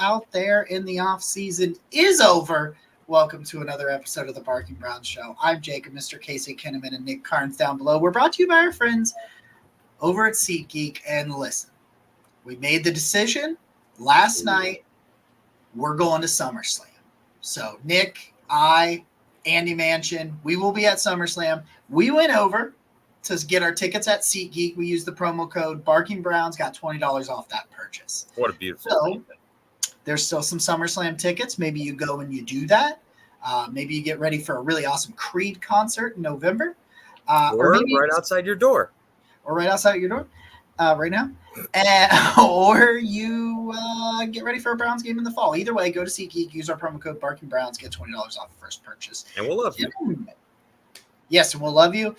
out there in the off season is over. Welcome to another episode of the Barking Brown Show. I'm Jacob, Mr. Casey Kinnaman, and Nick Carnes down below. We're brought to you by our friends over at SeatGeek. And listen, we made the decision last night. We're going to SummerSlam. So Nick, I, Andy Manchin, we will be at SummerSlam. We went over to get our tickets at SeatGeek. We used the promo code Barking Browns, got $20 off that purchase. What a beautiful thing. There's still some SummerSlam tickets. Maybe you go and you do that. Maybe you get ready for a really awesome Creed concert in November. Or maybe right outside your door. Or right outside your door right now. Or you get ready for a Browns game in the fall. Either way, go to SeatGeek, use our promo code Barking Browns, get $20 off the first purchase. And we'll love you. Yes, and we'll love you.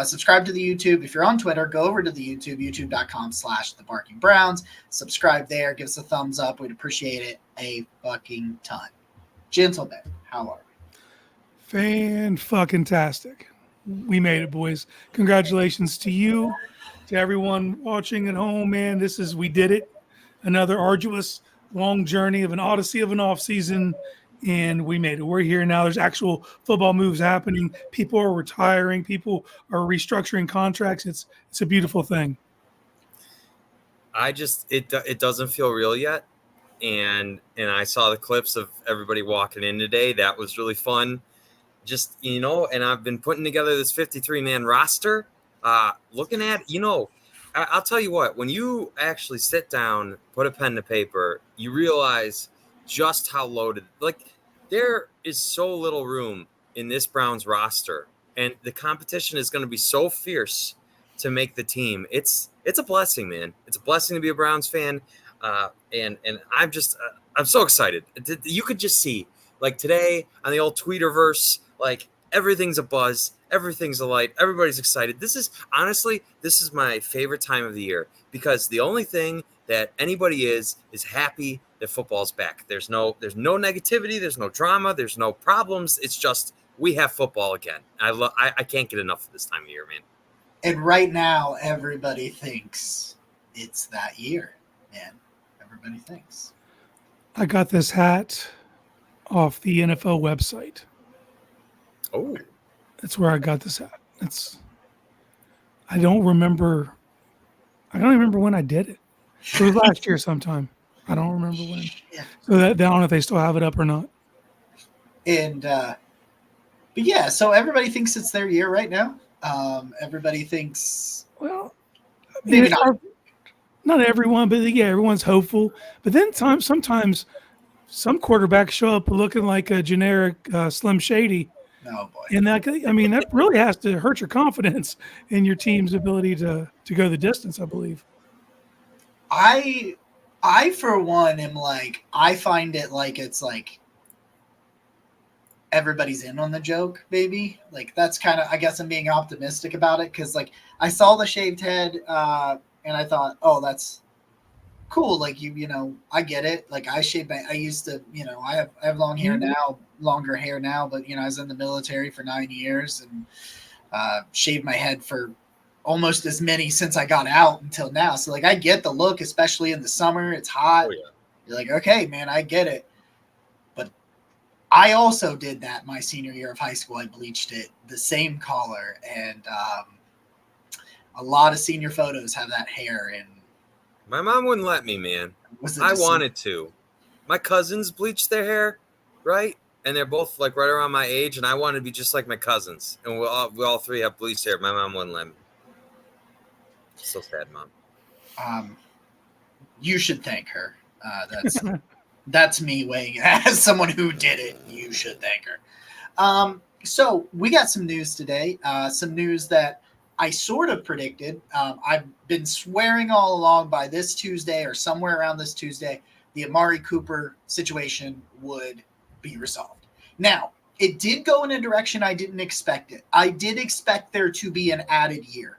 Subscribe to the YouTube. If you're on Twitter, go over to the YouTube, youtube.com/thebarkingbrowns. Subscribe there. Give us a thumbs up. We'd appreciate it a fucking ton. Gentlemen, how are we? Fan-fucking-tastic. We made it, boys. Congratulations to you, to everyone watching at home, man. We did it. Another arduous, long journey of an odyssey of an offseason. And we made it. We're here now. There's actual football moves happening. People are retiring. People are restructuring contracts. It's a beautiful thing. It doesn't feel real yet. And I saw the clips of everybody walking in today. That was really fun. Just, and I've been putting together this 53-man roster. Looking at, I'll tell you what, when you actually sit down, put a pen to paper, you realize just how loaded. There is so little room in this Browns roster, and the competition is going to be so fierce to make the team. It's a blessing, man. It's a blessing to be a Browns fan, and I'm so excited. You could just see, today on the old Tweeterverse, everything's a buzz, everything's a light, everybody's excited. This is my favorite time of the year because the only thing that anybody is happy that football's back. There's no negativity, there's no drama, there's no problems. It's just we have football again. I can't get enough of this time of year, man. And right now, everybody thinks it's that year, man. Everybody thinks. I got this hat off the NFL website. Oh, that's where I got this hat. I don't remember when I did it. It was last year sometime. I don't remember when. Yeah. So I don't know if they still have it up or not. And but yeah, so everybody thinks it's their year right now. Everybody thinks. Well, maybe not everyone, but yeah, everyone's hopeful. But then sometimes some quarterbacks show up looking like a generic Slim Shady. Oh boy! And that really has to hurt your confidence in your team's ability to go the distance, I believe. I for one am I find it it's everybody's in on the joke, baby. That's kind of, I guess I'm being optimistic about it because I saw the shaved head and I thought, oh, that's cool. I get it. I used to, I have long hair now, longer hair now, but I was in the military for 9 years and shaved my head for almost as many since I got out until now. So I get the look, especially in the summer. It's hot. Oh, yeah. You're okay, man, I get it. But I also did that my senior year of high school. I bleached it the same color. And a lot of senior photos have that hair. And my mom wouldn't let me, man. I wanted to. My cousins bleached their hair, right? And they're both right around my age. And I wanted to be just like my cousins. And we all three have bleached hair. My mom wouldn't let me. So sad, Mom. You should thank her. That's me weighing as someone who did it. You should thank her. So we got some news today. Some news that I sort of predicted. I've been swearing all along by this Tuesday or somewhere around this Tuesday, the Amari Cooper situation would be resolved. Now, it did go in a direction I didn't expect it. I did expect there to be an added year.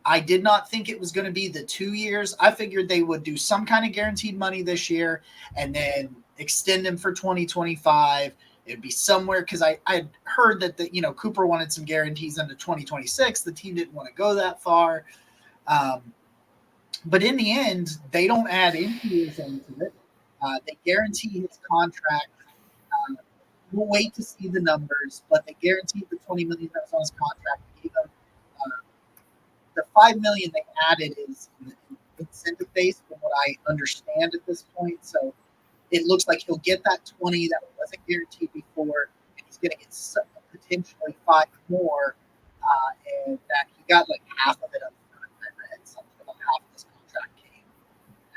I did not think it was going to be the 2 years. I figured they would do some kind of guaranteed money this year and then extend him for 2025. It'd be somewhere because I had heard that Cooper wanted some guarantees into 2026. The team didn't want to go that far. But in the end, they don't add any years into it. They guarantee his contract. We'll wait to see the numbers, but they guaranteed the $20 million that was on his contract. Gave him the $5 million they added is incentive based, from what I understand at this point. So it looks like he'll get that 20 that wasn't guaranteed before, and he's going to get potentially 5 more, and that he got like half of it up front. I read something about half of this contract came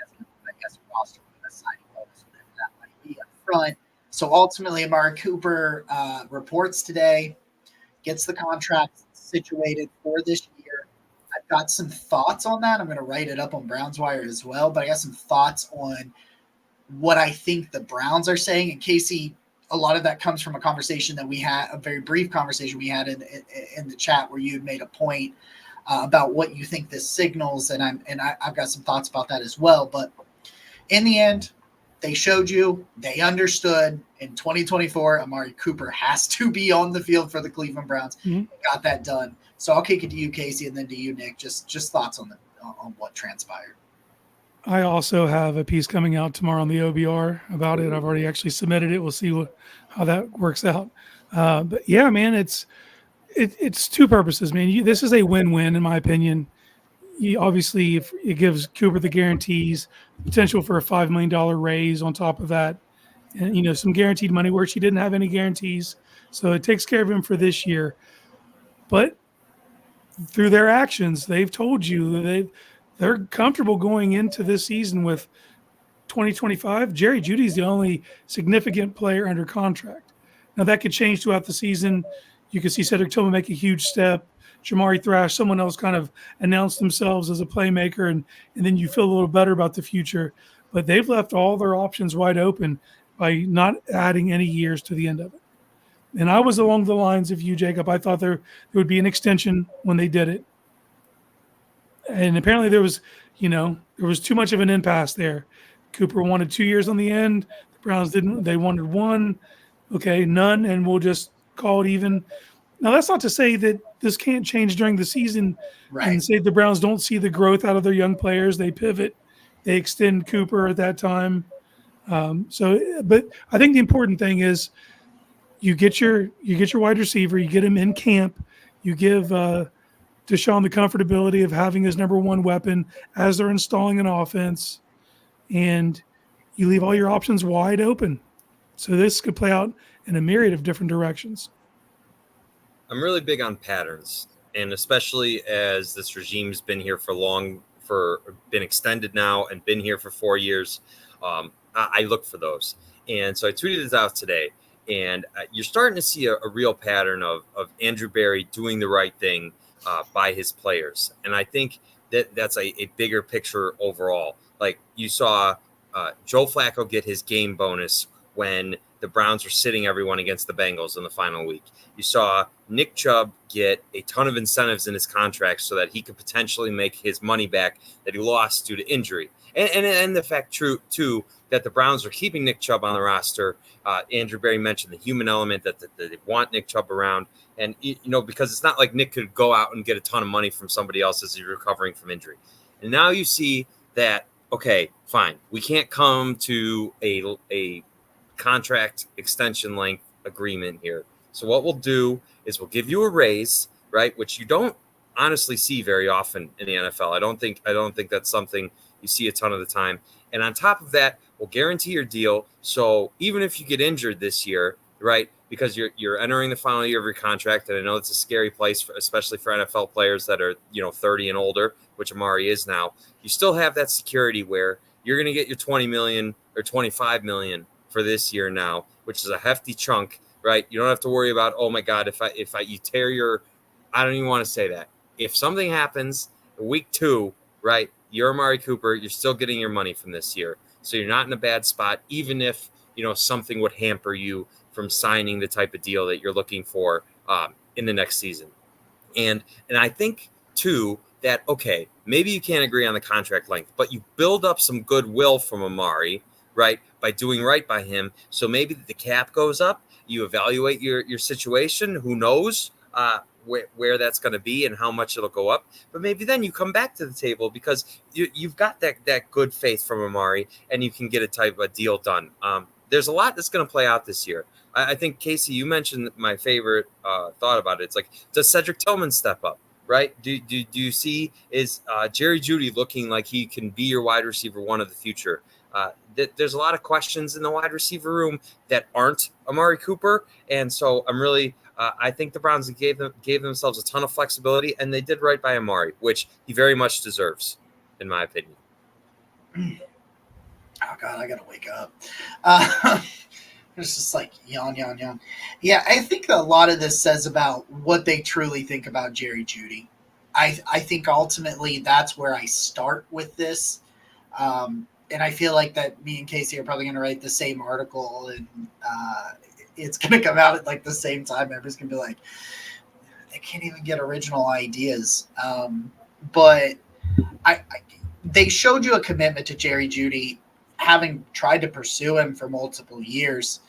as I guess roster with a signing bonus, whatever that might be up front. So ultimately, Amari Cooper reports today, gets the contract situated for this year. I've got some thoughts on that. I'm going to write it up on Browns Wire as well, but I got some thoughts on what I think the Browns are saying. And Casey, a lot of that comes from a conversation that we had, a very brief conversation we had in the chat where you had made a point about what you think this signals, and I've got some thoughts about that as well. But in the end, they showed you, they understood. In 2024, Amari Cooper has to be on the field for the Cleveland Browns. Mm-hmm. Got that done. So I'll kick it to you, Casey, and then to you, Nick. Just thoughts on what transpired. I also have a piece coming out tomorrow on the OBR about it. I've already actually submitted it. We'll see how that works out. But yeah, man, it's two purposes, man. This is a win-win in my opinion. Obviously, if it gives Cooper the guarantees, potential for a $5 million raise on top of that, and some guaranteed money where she didn't have any guarantees. So it takes care of him for this year. But through their actions, they've told you they're comfortable going into this season with 2025. Jerry Jeudy's the only significant player under contract. Now that could change throughout the season. You could see Cedric Tillman make a huge step. Jamari Thrash, someone else kind of announced themselves as a playmaker, and then you feel a little better about the future. But they've left all their options wide open by not adding any years to the end of it. And I was along the lines of you, Jacob. I thought there would be an extension when they did it. And apparently there was too much of an impasse there. Cooper wanted 2 years on the end. The Browns didn't. They wanted 1. Okay, none, and we'll just call it even. Now, that's not to say that this can't change during the season, right, and say the Browns don't see the growth out of their young players. They pivot. They extend Cooper at that time. But I think the important thing is you get your wide receiver, you get him in camp, you give Deshaun the comfortability of having his number one weapon as they're installing an offense, and you leave all your options wide open. So this could play out in a myriad of different directions. I'm really big on patterns, and especially as this regime's been here been extended now and been here for 4 years. I look for those. And so I tweeted this out today, and you're starting to see a real pattern of Andrew Berry doing the right thing by his players. And I think that's a bigger picture overall. Like you saw Joe Flacco get his game bonus when the Browns were sitting everyone against the Bengals in the final week. You saw Nick Chubb get a ton of incentives in his contract so that he could potentially make his money back that he lost due to injury. And the fact, too, that the Browns are keeping Nick Chubb on the roster. Andrew Berry mentioned the human element that they want Nick Chubb around. And, because it's not like Nick could go out and get a ton of money from somebody else as he's recovering from injury. And now you see that, okay, fine, we can't come to a contract extension length agreement here. So what we'll do is we'll give you a raise, right? Which you don't honestly see very often in the NFL. I don't think that's something you see a ton of the time. And on top of that, we'll guarantee your deal. So even if you get injured this year, right, because you're entering the final year of your contract, and I know it's a scary place, especially for NFL players that are 30 and older, which Amari is now. You still have that security where you're going to get your $20 million or $25 million for this year now, which is a hefty chunk, right? You don't have to worry about, oh my God, if you tear your, I don't even want to say that. If something happens week 2, right, you're Amari Cooper, you're still getting your money from this year. So you're not in a bad spot, even if, something would hamper you from signing the type of deal that you're looking for in the next season. And I think too that, okay, maybe you can't agree on the contract length, but you build up some goodwill from Amari, right, by doing right by him. So maybe the cap goes up. You evaluate your situation. Who knows where that's going to be and how much it'll go up. But maybe then you come back to the table because you've got that good faith from Amari, and you can get a type of deal done. There's a lot that's going to play out this year. I think, Casey, you mentioned my favorite thought about it. It's like, does Cedric Tillman step up? Right? Do you see is Jerry Jeudy looking like he can be your wide receiver one of the future? There's a lot of questions in the wide receiver room that aren't Amari Cooper, and so I'm really I think the Browns gave themselves a ton of flexibility, and they did right by Amari, which he very much deserves, in my opinion. Oh God, I gotta wake up. It's just like yawn. Yeah, I think a lot of this says about what they truly think about Jerry Jeudy. I think ultimately that's where I start with this. And I feel like that me and Casey are probably going to write the same article, and it's going to come out at like the same time. Everybody's going to be like, they can't even get original ideas. But they showed you a commitment to Jerry Jeudy, having tried to pursue him for multiple years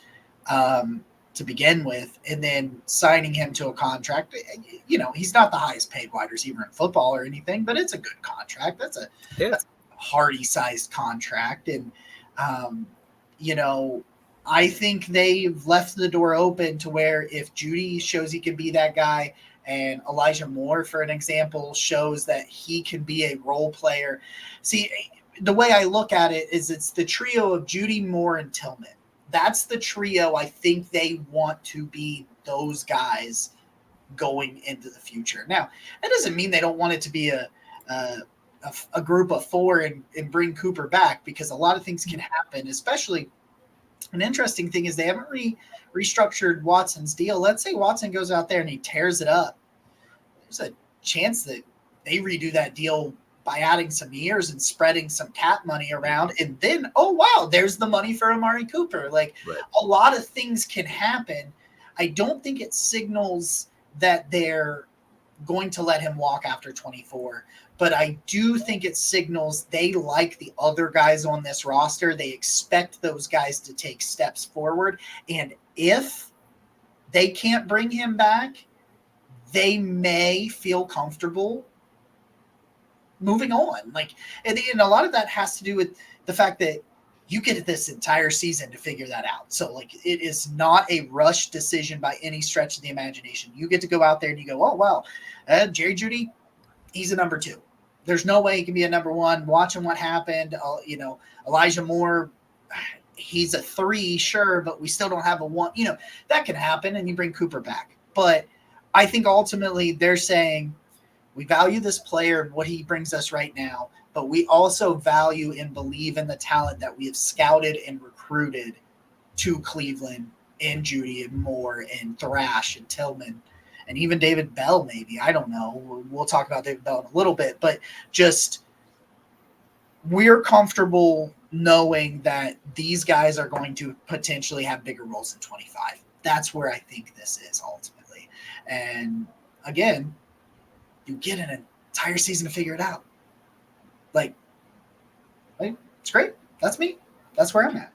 to begin with, and then signing him to a contract. You know, he's not the highest paid wide receiver in football or anything, but it's a good contract. That's a Hardy-sized contract. And, you know, I think they've left the door open to where if Jeudy shows he can be that guy, and Elijah Moore, for an example, shows that he can be a role player. See, the way I look at it is it's the trio of Jeudy, Moore, and Tillman. That's the trio I think they want to be those guys going into the future. Now, that doesn't mean they don't want it to be a group of four and bring Cooper back, because a lot of things can happen, especially an interesting thing is they haven't restructured Watson's deal. Let's say Watson goes out there and he tears it up. There's a chance that they redo that deal by adding some years and spreading some cap money around. And then, oh, wow, there's the money for Amari Cooper. Like, right. A lot of things can happen. I don't think it signals that they're going to let him walk after 24. But I do think it signals they like the other guys on this roster. They expect those guys to take steps forward. And if they can't bring him back, they may feel comfortable moving on. Like, and a lot of that has to do with the fact that you get this entire season to figure that out. So, like, it is not a rush decision by any stretch of the imagination. You get to go out there and you go, oh, wow, Jerry Jeudy, he's a number 2. There's no way he can be a number 1. Watching what happened, you know, Elijah Moore, he's a 3, sure, but we still don't have a 1. You know, that can happen, and you bring Cooper back. But I think ultimately they're saying we value this player and what he brings us right now, but we also value and believe in the talent that we have scouted and recruited to Cleveland in Jeudy and Moore and Thrash and Tillman. And even David Bell, maybe. I don't know. We'll talk about David Bell in a little bit. But just we're comfortable knowing that these guys are going to potentially have bigger roles in 25. That's where I think this is ultimately. And, again, you get an entire season to figure it out. Like, it's great. That's me. That's where I'm at.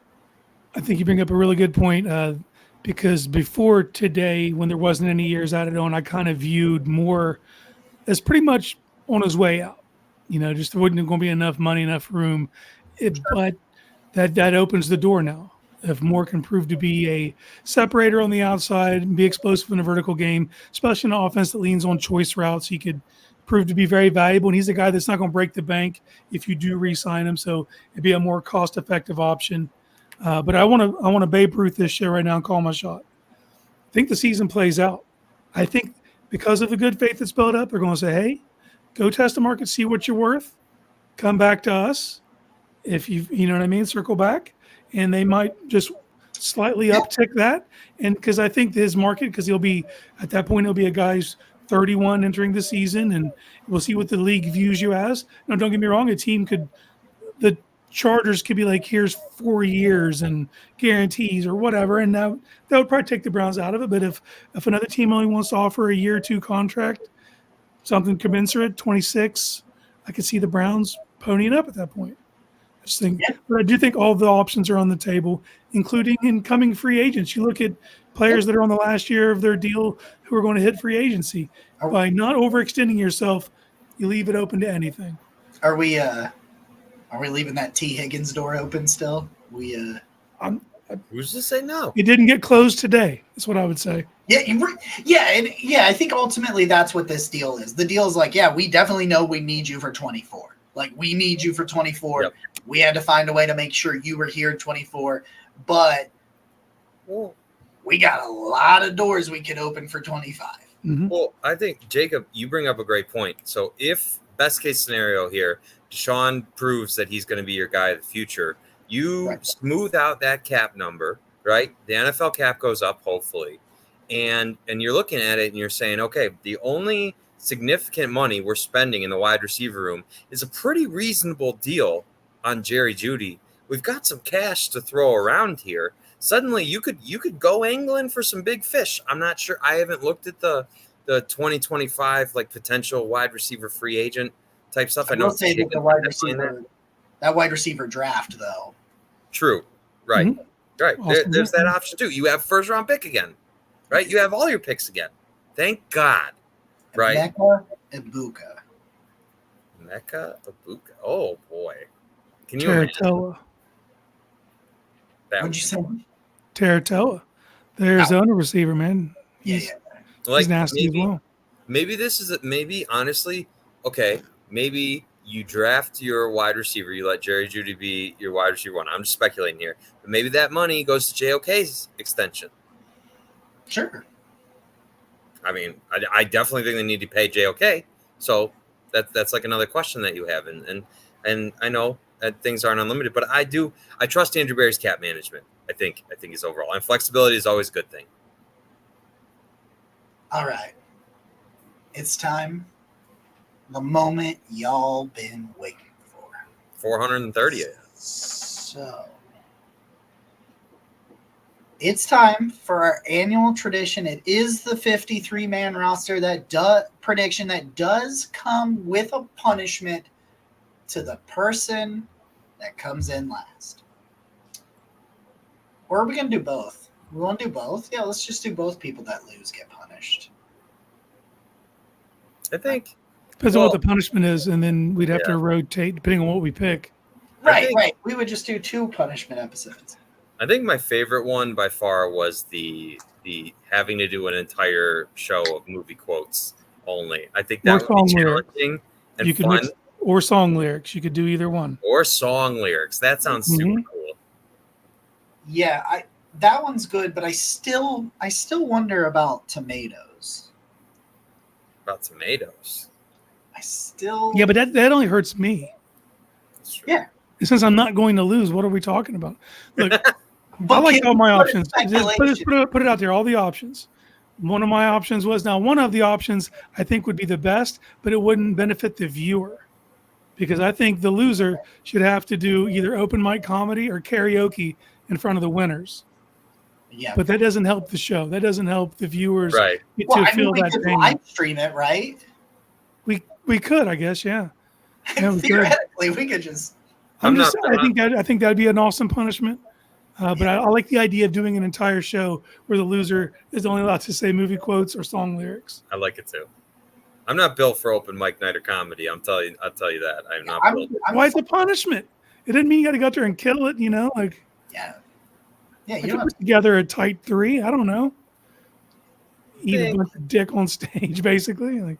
I think you bring up a really good point. Because before today, when there wasn't any years added on, I kind of viewed Moore as pretty much on his way out. You know, just there wasn't going to be enough money, enough room. But that opens the door now. If Moore can prove to be a separator on the outside and be explosive in a vertical game, especially in an offense that leans on choice routes, he could prove to be very valuable. And he's a guy that's not going to break the bank if you do re-sign him. So it'd be a more cost-effective option. But I want to Babe Ruth this shit right now and call my shot. I think the season plays out. I think because of the good faith that's built up, they're going to say, hey, go test the market, see what you're worth, come back to us. If you know what I mean, circle back. And they might just slightly uptick that. And because I think his market, because he'll be, at that point, he'll be a guy who's 31 entering the season, and we'll see what the league views you as. Now, don't get me wrong, the Chargers could be like, here's 4 years and guarantees or whatever, and that would probably take the Browns out of it. But if another team only wants to offer a year or 2 contract, something commensurate, 26, I could see the Browns ponying up at that point. But I do think all the options are on the table, including incoming free agents. You look at players that are on the last year of their deal who are going to hit free agency. By not overextending yourself, you leave it open to anything. Are we leaving that T. Higgins door open still? Who's to say no? It didn't get closed today. That's what I would say. Yeah, I think ultimately that's what this deal is. The deal is like, yeah, we definitely know we need you for 24. Like, we need you for 24. Yep. We had to find a way to make sure you were here at 24, but we got a lot of doors we could open for 25. Mm-hmm. Well, I think, Jacob, you bring up a great point. So if best case scenario here, Deshaun proves that he's going to be your guy of the future, you smooth out that cap number, right? The NFL cap goes up, hopefully. And you're looking at it and you're saying, okay, the only significant money we're spending in the wide receiver room is a pretty reasonable deal on Jerry Jeudy. We've got some cash to throw around here. Suddenly you could go angling for some big fish. I'm not sure. I haven't looked at the 2025 like potential wide receiver free agent type stuff. I know say that the wide receiver draft though. True. Right. Mm-hmm. Right. There's that option too. You have first round pick again. Right? You have all your picks again. Thank God. Right. Mecca Ibuka. Oh boy. Can you Taratoa. What'd you say? Taratoa. The Arizona receiver, man. He's nasty as well. Maybe this is honestly, okay, maybe you draft your wide receiver, you let Jerry Jeudy be your wide receiver one. I'm just speculating here. But maybe that money goes to JOK's extension. Sure. I mean, I definitely think they need to pay JOK. So that's like another question that you have. And I know that things aren't unlimited, but I trust Andrew Berry's cap management. I think he's overall. And flexibility is always a good thing. All right. It's time. The moment y'all been waiting for. 430. So it's time for our annual tradition. It is the 53-man roster prediction that does come with a punishment to the person that comes in last. Or are we going to do both? We want to do both? Yeah, let's just do both. People that lose get punished. I think. Depends on what the punishment is, and then we'd have to rotate depending on what we pick. Right. We would just do 2 punishment episodes. I think my favorite one by far was the having to do an entire show of movie quotes only. I think that would be challenging and fun. Or song lyrics. You could do either one. Or song lyrics. That sounds super cool. Yeah, that one's good, but I still wonder about tomatoes. About tomatoes. Yeah, but that only hurts me. That's true. Yeah. And since I'm not going to lose, what are we talking about? Look, I like all my options. Just put it out there, all the options. One of my options was one of the options I think would be the best, but it wouldn't benefit the viewer. Because I think the loser should have to do either open mic comedy or karaoke in front of the winners. Yeah. But that doesn't help the show. That doesn't help the viewers we could live stream it, right? We could, I guess, yeah. Theoretically, we could just. I think that'd be an awesome punishment. But I like the idea of doing an entire show where the loser is only allowed to say movie quotes or song lyrics. I like it too. I'm not built for open mic night or comedy. I'll tell you that. I'm not built. Why is it punishment? It doesn't mean you got to go out there and kill it, like. Yeah. You put together a tight 3. I don't know. Eat a bunch of dick on stage, basically. Like.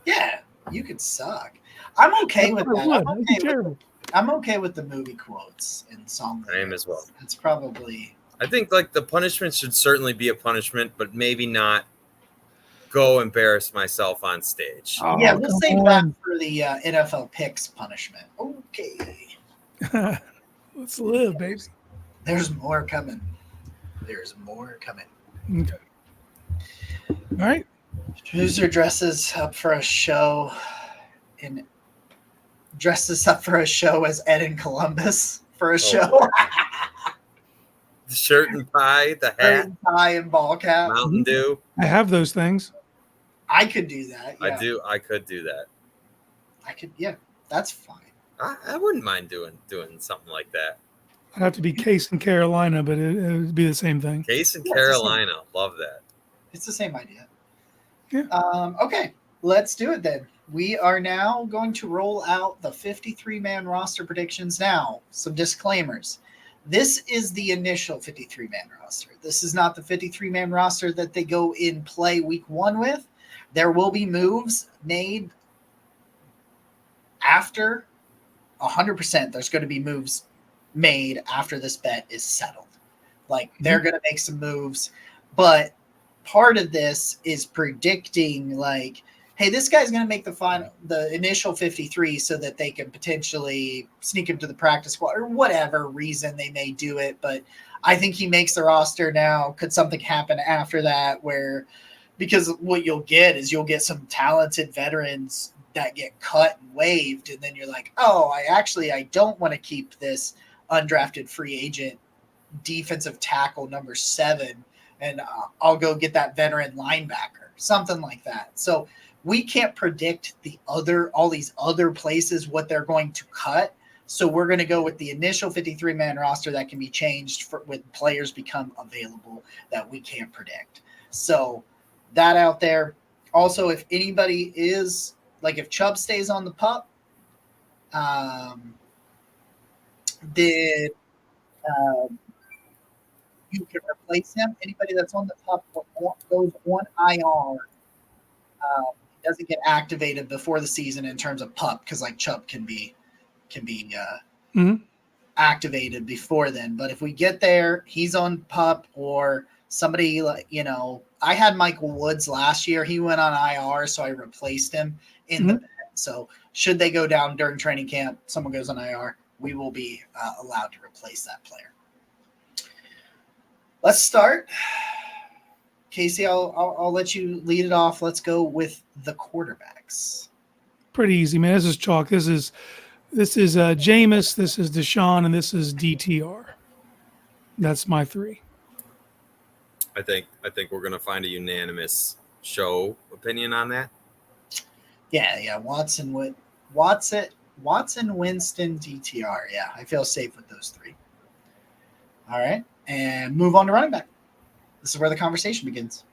Yeah, you could suck. I'm okay with that. I'm okay with the movie quotes and song lyrics. I am as well. It's probably. I think like the punishment should certainly be a punishment, but maybe not go embarrass myself on stage. Oh, yeah, we'll save that for the NFL picks punishment. Okay. Let's live, baby. There's more coming. Okay. All right. Loser dresses up for a show as Ed in Columbus for a show. The shirt and tie, the hat, tie and ball cap, Mountain Dew. I have those things. I could do that. Yeah. I could do that. I could, yeah. That's fine. I wouldn't mind doing something like that. I'd have to be Case in Carolina, but it would be the same thing. Case in Yeah, Carolina, love that. It's the same idea. Yeah. Okay, let's do it then. We are now going to roll out the 53-man roster predictions now. Some disclaimers. This is the initial 53-man roster. This is not the 53-man roster that they go in play week 1 with. There will be moves made after 100%. There's going to be moves made after this bet is settled. Like, they're going to make some moves, but part of this is predicting, like, hey, this guy's going to make the initial 53 so that they can potentially sneak him to the practice squad or whatever reason they may do it. But I think he makes the roster now. Could something happen after that because what you'll get is you'll get some talented veterans that get cut and waived. And then you're like, oh, I don't want to keep this undrafted free agent defensive tackle number 7. And I'll go get that veteran linebacker, something like that. So we can't predict all these other places what they're going to cut. So we're going to go with the initial 53-man roster that can be changed when players become available that we can't predict. So that out there. Also, if anybody is like, if Chubb stays on the pup, you can replace him. Anybody that's on the pup goes on IR. Doesn't get activated before the season in terms of pup, because like Chubb can be activated before then. But if we get there, he's on pup, or somebody like, I had Michael Woods last year. He went on IR, so I replaced him in the bet. So should they go down during training camp, someone goes on IR, we will be allowed to replace that player. Let's start. Casey, I'll let you lead it off. Let's go with the quarterbacks. Pretty easy, man. This is chalk. This is Jameis, this is Deshaun, and this is DTR. That's my 3. I think we're gonna find a unanimous show opinion on that. Yeah. Watson, Winston, DTR. Yeah, I feel safe with those 3. All right, and move on to running back. This is where the conversation begins.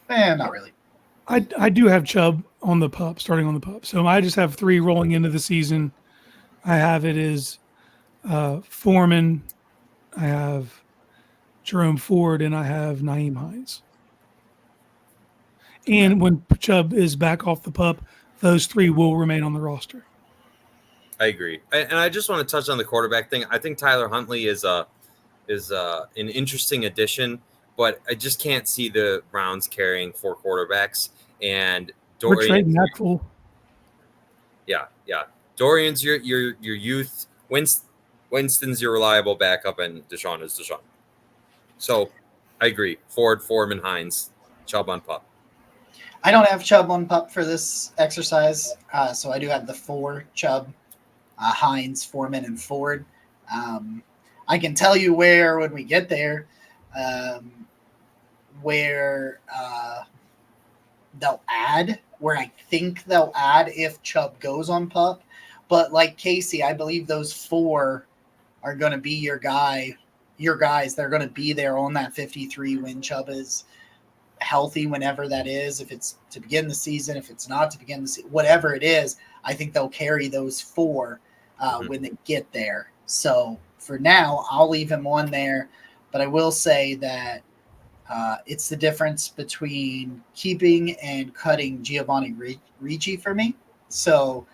Not really. I do have Chubb on the pup, starting on the pup. So I just have 3 rolling into the season. I have it as Foreman, I have Jerome Ford, and I have Nyheim Hines. And when Chubb is back off the pup, those 3 will remain on the roster. I agree. And I just want to touch on the quarterback thing. I think Tyler Huntley is an interesting addition, but I just can't see the Browns carrying 4 quarterbacks. And We're trading that fool. Yeah. Dorian's your youth. Winston's your reliable backup, and Deshaun is Deshaun. So I agree. Ford, Foreman, Hines, Chubb on pup. I don't have Chubb on pup for this exercise, so I do have the 4 Chubb, Hines, Foreman, and Ford. I can tell you where, when we get there, where I think they'll add if Chubb goes on pup. But like Casey, I believe those 4 are going to be your guys. They're going to be there on that 53 when Chubb is healthy, whenever that is. If it's to begin the season, if it's not to begin the season, whatever it is, I think they'll carry those 4 when they get there. So for now, I'll leave him on there. But I will say that it's the difference between keeping and cutting Giovanni Ricci for me. So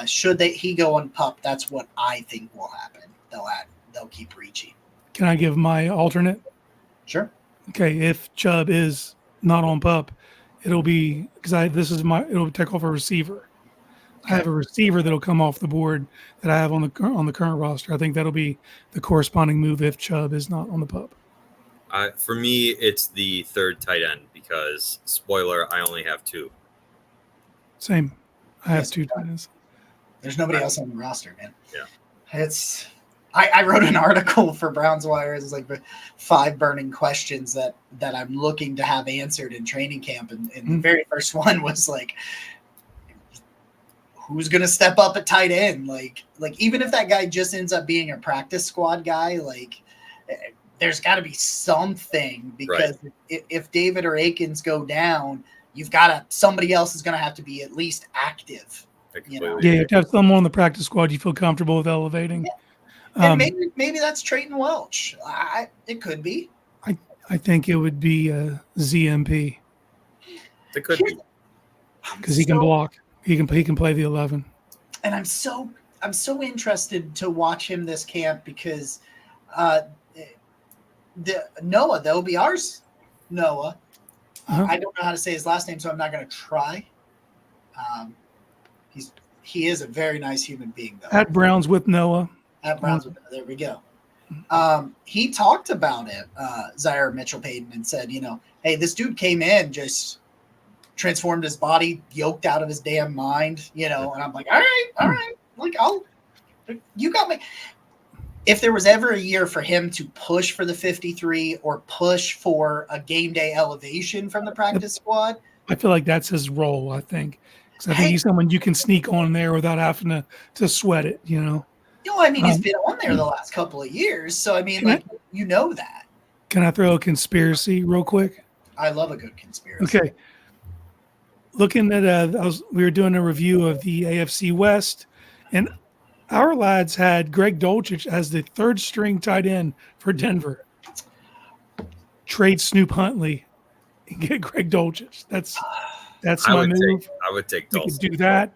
should he go on pup, that's what I think will happen. They'll keep Ricci. Can I give my alternate? Sure. Okay, if Chubb is not on pup, it'll be it'll take off a receiver. Okay. I have a receiver that'll come off the board that I have on the current roster. I think that'll be the corresponding move if Chubb is not on the pup. For me, it's the 3rd tight end because, spoiler, I only have 2. Same. I have 2 tight ends. There's nobody else on the roster, man. Yeah. I wrote an article for Browns Wire. It's like 5 burning questions that I'm looking to have answered in training camp. And the very first one was like, who's going to step up at tight end? Like even if that guy just ends up being a practice squad guy, like there's got to be something, because if David or Akins go down, you've got to, somebody else is going to have to be at least active. You know? Yeah, you have to have someone on the practice squad you feel comfortable with elevating. Yeah. And maybe that's Trayton Welch. It could be. I think it would be ZMP. It could be, because he can block. He can play the 11. And I'm so interested to watch him this camp, because Noah, that will be ours. Noah. I don't know how to say his last name, so I'm not going to try. He is a very nice human being, though. At Browns with Noah. At Browns with Noah. There we go. He talked about it, Zaire Mitchell-Payton, and said, hey, this dude came in, just transformed his body, yoked out of his damn mind, and I'm like, all right. Like, you got me. If there was ever a year for him to push for the 53 or push for a game day elevation from the practice squad, I feel like that's his role, I think. Because I think he's someone you can sneak on there without having to sweat it, he's been on there the last couple of years. So, that. Can I throw a conspiracy real quick? I love a good conspiracy. Okay. Looking at, we were doing a review of the AFC West, and our lads had Greg Dulcich as the third string tight end for Denver. Trade Snoop Huntley and get Greg Dulcich. That's my move. I would take Dulcich. We could do that.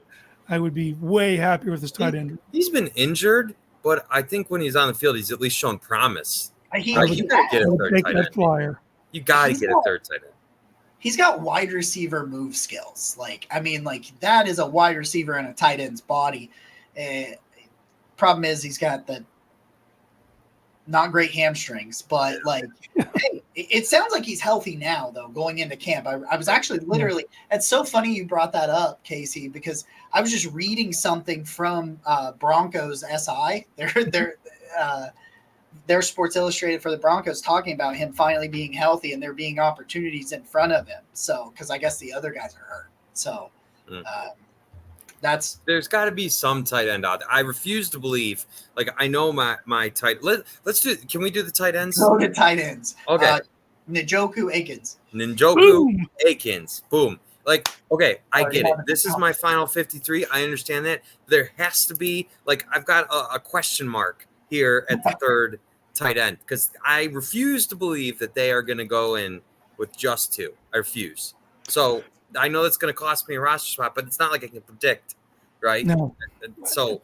I would be way happier with his tight end. He's been injured, but I think when he's on the field, he's at least shown promise. You got to get a third tight end. Flyer. You got to get a third tight end. He's got wide receiver move skills. That is a wide receiver in a tight end's body. Problem is he's got the not great hamstrings, but hey, it sounds like he's healthy now, though, going into camp. I was actually literally, it's so funny you brought that up, Casey, because I was just reading something from Broncos SI. Their Sports Illustrated for the Broncos, talking about him finally being healthy and there being opportunities in front of him. So, because I guess the other guys are hurt. So, there's got to be some tight end out there. I refuse to believe. I know my tight. Let's do. Can we do the tight ends? Go to tight ends. Okay. Njoku Akins. Akins. Boom. Okay, I get it. This is my final 53. I understand that. There has to be I've got a question mark here at the third tight end, because I refuse to believe that they are going to go in with just two. I refuse. So I know that's going to cost me a roster spot, but it's not like I can predict, right? No. So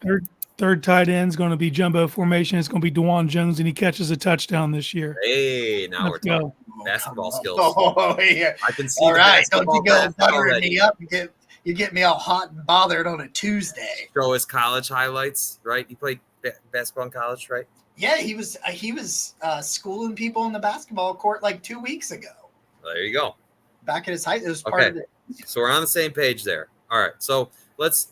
third tight end is going to be jumbo formation. It's going to be DeJuan Jones, and he catches a touchdown this year. Hey, now we're talking basketball skills. Oh, yeah. I can see. All right, don't you go buttering me up. You get me all hot and bothered on a Tuesday. Show his college highlights, right? He played basketball in college, right? Yeah, he was schooling people on the basketball court 2 weeks ago. There you go. Back at his height, it was part of it. So we're on the same page there. All right. So let's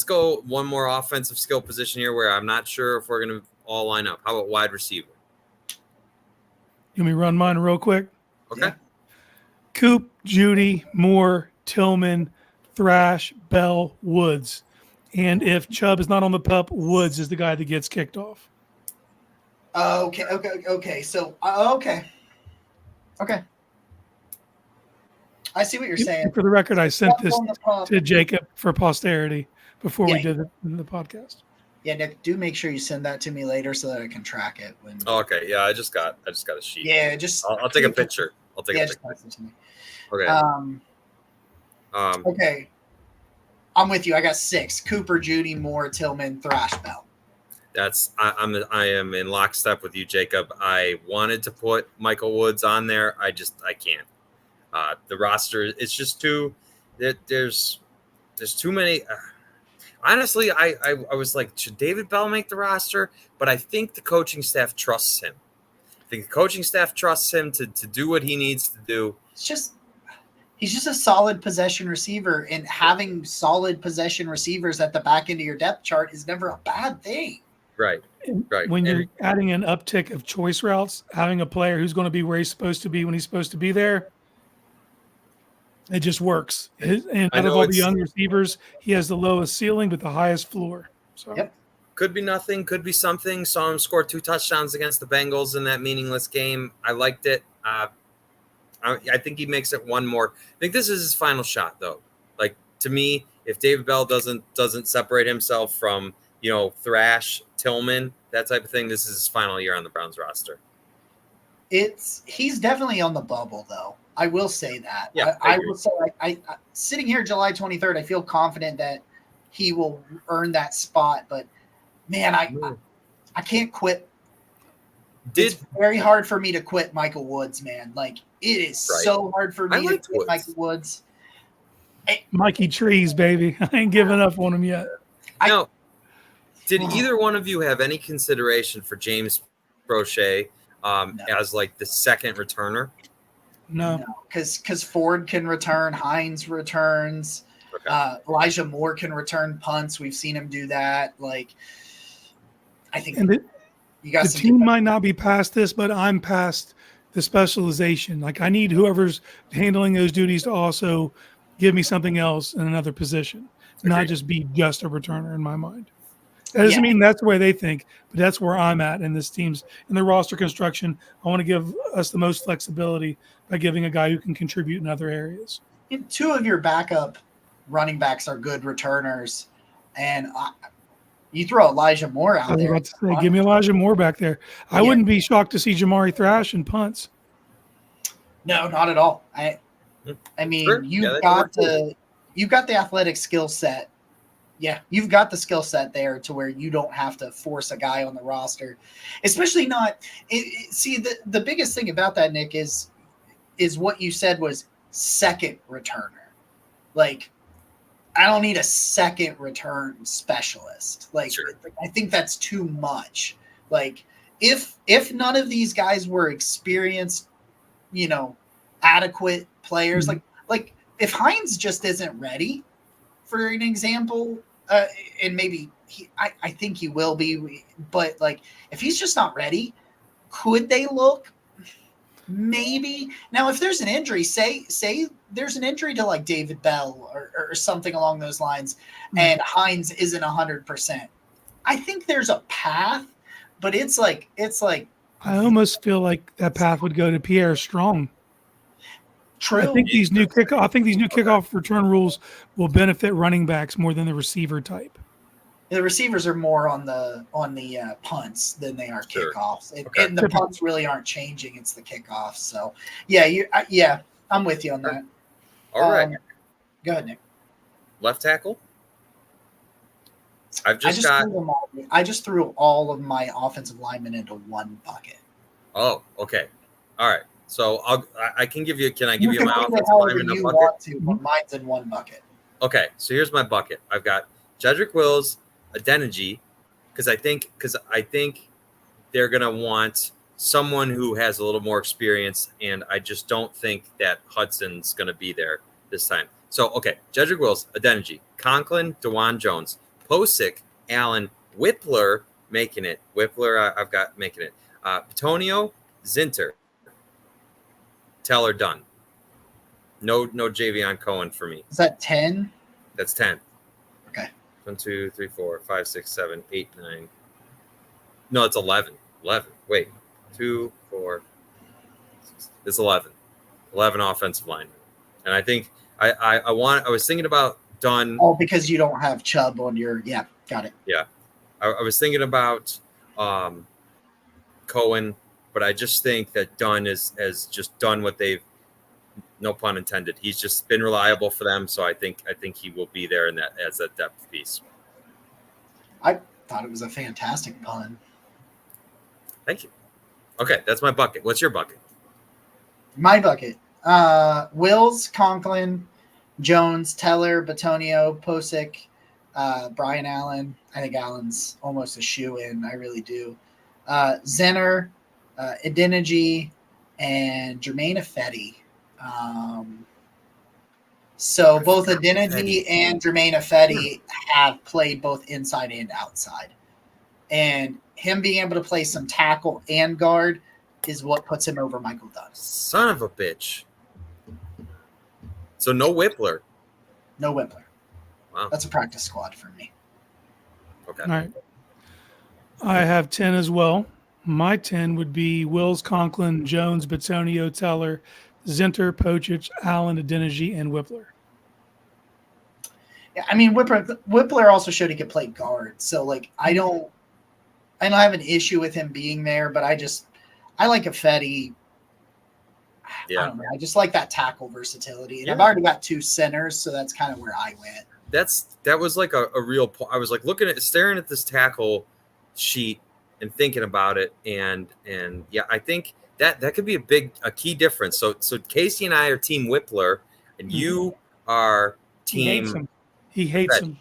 go one more offensive skill position here where I'm not sure if we're going to all line up. How about wide receiver? You want me to run mine real quick? Okay. Yeah. Coop, Judy, Moore, Tillman, Thrash, Bell, Woods. And if Chubb is not on the pup, Woods is the guy that gets kicked off. Okay. So, okay. I see what you're saying. For the record, I sent this to Jacob for posterity before we did the podcast. Yeah, Nick, do make sure you send that to me later so that I can track it. Okay. Yeah, I just got a sheet. Yeah, I'll take a picture. Just text it to me. Okay. Okay. I'm with you. I got 6: Cooper, Judy, Moore, Tillman, Thrash, Bell. I am in lockstep with you, Jacob. I wanted to put Michael Woods on there. I can't. The roster, it's just too. There's too many. Honestly, I was like, should David Bell make the roster? But I think the coaching staff trusts him. I think the coaching staff trusts him to do what he needs to do. He's just a solid possession receiver, and having solid possession receivers at the back end of your depth chart is never a bad thing. Right. When you're adding an uptick of choice routes, having a player who's going to be where he's supposed to be when he's supposed to be there, It just works. And I out of know all the it's young receivers, he has the lowest ceiling but the highest floor. So Yep. could be nothing, could be something. Saw him score 2 touchdowns against the Bengals in that meaningless game. I liked it. I think he makes it one more. I think this is his final shot, though. Like, to me, if David Bell doesn't separate himself from, Thrash, Tillman, that type of thing, this is his final year on the Browns roster. He's definitely on the bubble, though. I will say that. Yeah, I will say, I sitting here July 23rd, I feel confident that he will earn that spot. But man, I can't quit. It's very hard for me to quit Michael Woods, man. Like, it is so hard for me to quit Michael Woods. Mikey Trees, baby. I ain't giving up on him yet. Now, did either one of you have any consideration for James Brochet as like the second returner? No, because Ford can return, Hines returns, Elijah Moore can return punts. We've seen him do that. Like, I think you got the team might not be past this, but I'm past the specialization. Like, I need whoever's handling those duties to also give me something else in another position, not just be just a returner in my mind. That doesn't mean that's the way they think, but that's where I'm at in this team's in the roster construction. I want to give us the most flexibility by giving a guy who can contribute in other areas. And 2 of your backup running backs are good returners, and you throw Elijah Moore out there. I was about to say, give me Elijah Moore back there. I wouldn't be shocked to see Jamari Thrash and punts. No, not at all. I mean, you've got the athletic skill set. Yeah, you've got the skill set there to where you don't have to force a guy on the roster, especially not. See, the biggest thing about that, Nick, is what you said was second returner. Like, I don't need a second return specialist. Like, I think that's too much. Like, if none of these guys were experienced, adequate players, like if Hines just isn't ready, for an example, and maybe I think he will be, but like if he's just not ready, could they look? Maybe. Now, if there's an injury, say there's an injury to like David Bell or something along those lines, and Hines isn't 100%. I think there's a path, but it's like I almost feel like that path would go to Pierre Strong. True. I think these new kickoff return rules will benefit running backs more than the receiver type. The receivers are more on the punts than they are kickoffs, and the punts really aren't changing. It's the kickoffs. So yeah, I'm with you on that. All right, go ahead, Nick. Left tackle. I just threw all of my offensive linemen into one bucket. Oh, okay, all right. So I can give you. Can I give you my offensive lineman in a bucket? Want to, but mine's in one bucket. Okay, so here's my bucket. I've got Jedrick Wills, Adeniji, because I think they're gonna want someone who has a little more experience, and I just don't think that Hudson's gonna be there this time. So okay, Jedrick Wills, Adeniji, Conklin, DeJuan Jones, Posick, Allen, Whippler making it. I've got making it. Petonio, Zinter, Teller done. No Javion Cohen for me. Is that 10? That's 10. Okay. 1, 2, 3, 4, 5, 6, 7, 8, 9. No, it's 11. 11. Wait. 2, 4. 6. It's 11. 11 offensive line. And I think I was thinking about Dunn. Oh, because you don't have Chubb on your got it. Yeah. I was thinking about Cohen, but I just think that Dunn has just done what they've, no pun intended. He's just been reliable for them, so I think he will be there in that as a depth piece. I thought it was a fantastic pun. Thank you. Okay, that's my bucket. What's your bucket? My bucket. Wills, Conklin, Jones, Teller, Batonio, Posick, Brian Allen. I think Allen's almost a shoe-in. I really do. Zenner, Adeniji, and Jermaine Ifedi. So both Adeniji and Jermaine Ifedi have played both inside and outside. And him being able to play some tackle and guard is what puts him over Michael Dunn. Son of a bitch. So no Whippler. No Whippler. Wow. That's a practice squad for me. Okay. All right. I have 10 as well. My 10 would be Wills, Conklin, Jones, Bitonio, Teller, Zinter, Pochich, Allen, Adeniji, and Whippler. Yeah, I mean Whippler also showed he could play guard. So like I don't have an issue with him being there, but I like Affetti. Yeah. I don't know. I just like that tackle versatility. And Yeah. I've already got 2 centers, so that's kind of where I went. That was like a real point. I was like staring at this tackle sheet and thinking about it, and yeah, I think that could be a key difference. So Casey and I are team Whippler, and you are team. He hates Fred. him.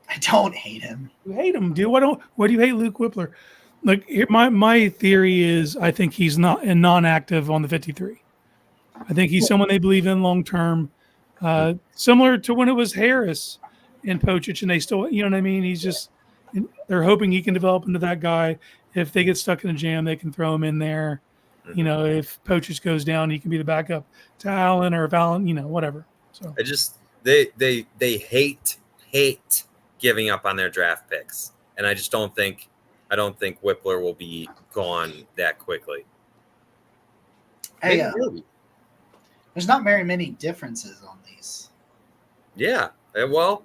I don't hate him. You hate him, dude. Why do you hate Luke Whippler? Like my theory is I think he's not non-active on the 53. I think he's someone they believe in long term, similar to when it was Harris and Pochich, and they still, you know what I mean. They're hoping he can develop into that guy. If they get stuck in a jam, they can throw him in there. You know, if Pochich goes down, he can be the backup to Allen, or if Allen, whatever. So I just they hate giving up on their draft picks, and I don't think Whippler will be gone that quickly. Hey, Maybe. there's not very many differences on these. Yeah. Well,